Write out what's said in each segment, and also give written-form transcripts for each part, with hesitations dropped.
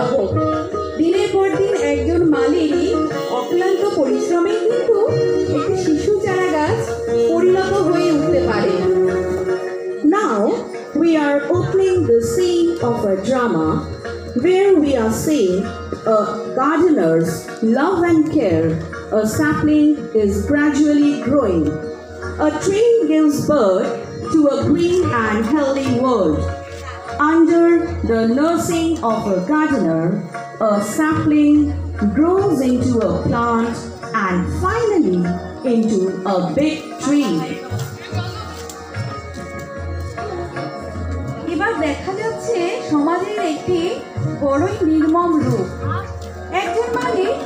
ব্যাপক। দিনের পর দিন একজন মালিনী অক্লান্ত পরিশ্রমে কিন্তু একটি শিশু চারা গাছ পরিণত হয়ে উঠতে পারে। Now we are opening the scene of a drama where we are seeing a gardener's love and care. A sapling is gradually growing. A tree gives birth to a green and healthy world. Under the nursing of a gardener, a sapling grows into a plant and finally into a big tree. এবার দেখা যাচ্ছে সমাজের একটি বড়ই নির্মম রূপ। একজন মালিক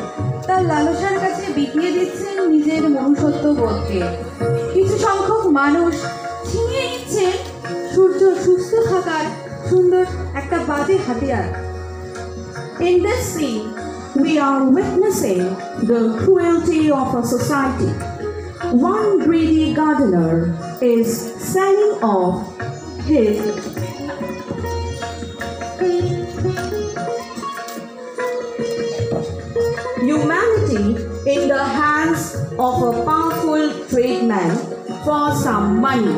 তার লালসার কাছে বিকিয়ে দিচ্ছেন নিজের মনুষ্যত্ব বোধকে। কিছু সংখ্যক মানুষ ছিনিয়ে নিচ্ছেন সূর্য সুস্থ থাকার সুন্দর একটা বাজে হাতিয়ার। In this scene, we are witnessing the cruelty of a society. One greedy gardener is selling off his humanity in the hands of a powerful tradesman for some money.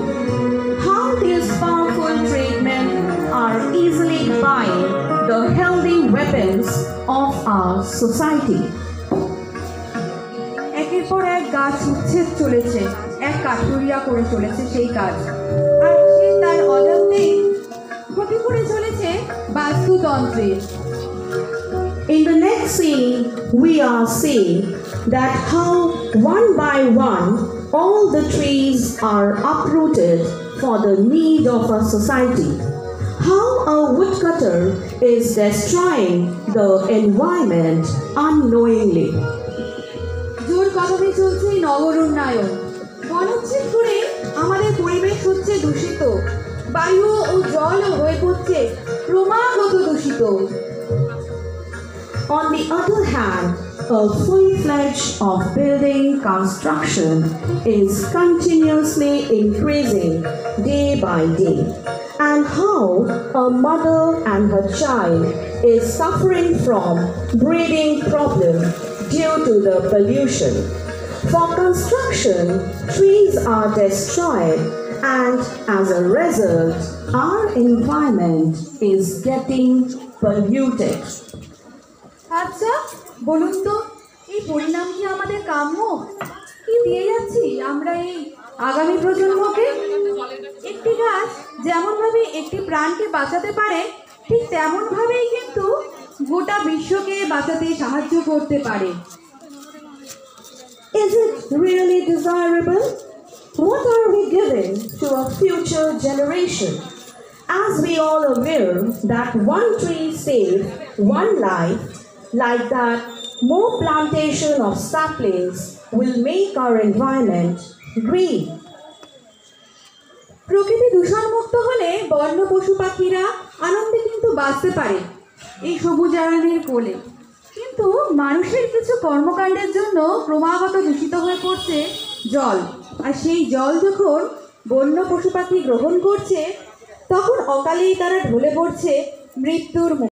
How these powerful tradesmen are easily buying the healthy weapons of our society. একের পর এক গাছ উচ্ছেদ চলেছে, এক কাঠুরিয়া করে চলেছে সেই কাজ, আর সে তার অজান্তেই ক্ষতি করে চলেছে বাস্তুতন্ত্রে। In the next scene, we are seeing that how one by one all the trees are uprooted for the need of our society. How a woodcutter is destroying the environment unknowingly. জোর কদমে চলছে নগর উন্নয়ন। বনচ্ছেদ করে আমাদের পরিবেশ হচ্ছে দূষিত, বায়ু ও জল হয়ে পড়ছে ক্রমাগত দূষিত। On the other hand, a full-fledged of building construction is continuously increasing day by day, and how a mother and her child is suffering from breathing problem due to the pollution. For construction, trees are destroyed, and as a result, our environment is getting polluted. আচ্ছা বলুন তো, এই পরিণাম কি আমাদের কাম্য? কি দিয়ে যাচ্ছি আমরা এই আগামী প্রজন্মকে? একটি গাছ যেমনভাবে একটি প্রাণকে বাঁচাতে পারে, ঠিক তেমনভাবেই কিন্তু গোটা বিশ্বকে বাঁচাতে সাহায্য করতে পারে। Is it really desirable? What are we giving to a future generation? As we all aware that one tree saves one life, like that, more plantation of saplings will make our environment green. প্রকৃতি দূষণমুক্ত হলে বন্য পশু পাখিরা আনন্দে কিন্তু বাঁচতে পারে এই সবুজায়নের কোলে, কিন্তু মানুষের কিছু কর্মকাণ্ডের জন্য ক্রমাগত দূষিত হয়ে পড়ছে জল, আর সেই জল যখন বন্য পশু পাখি গ্রহণ করছে তখন অকালেই তারা ঢলে পড়ছে মৃত্যুর মুখে।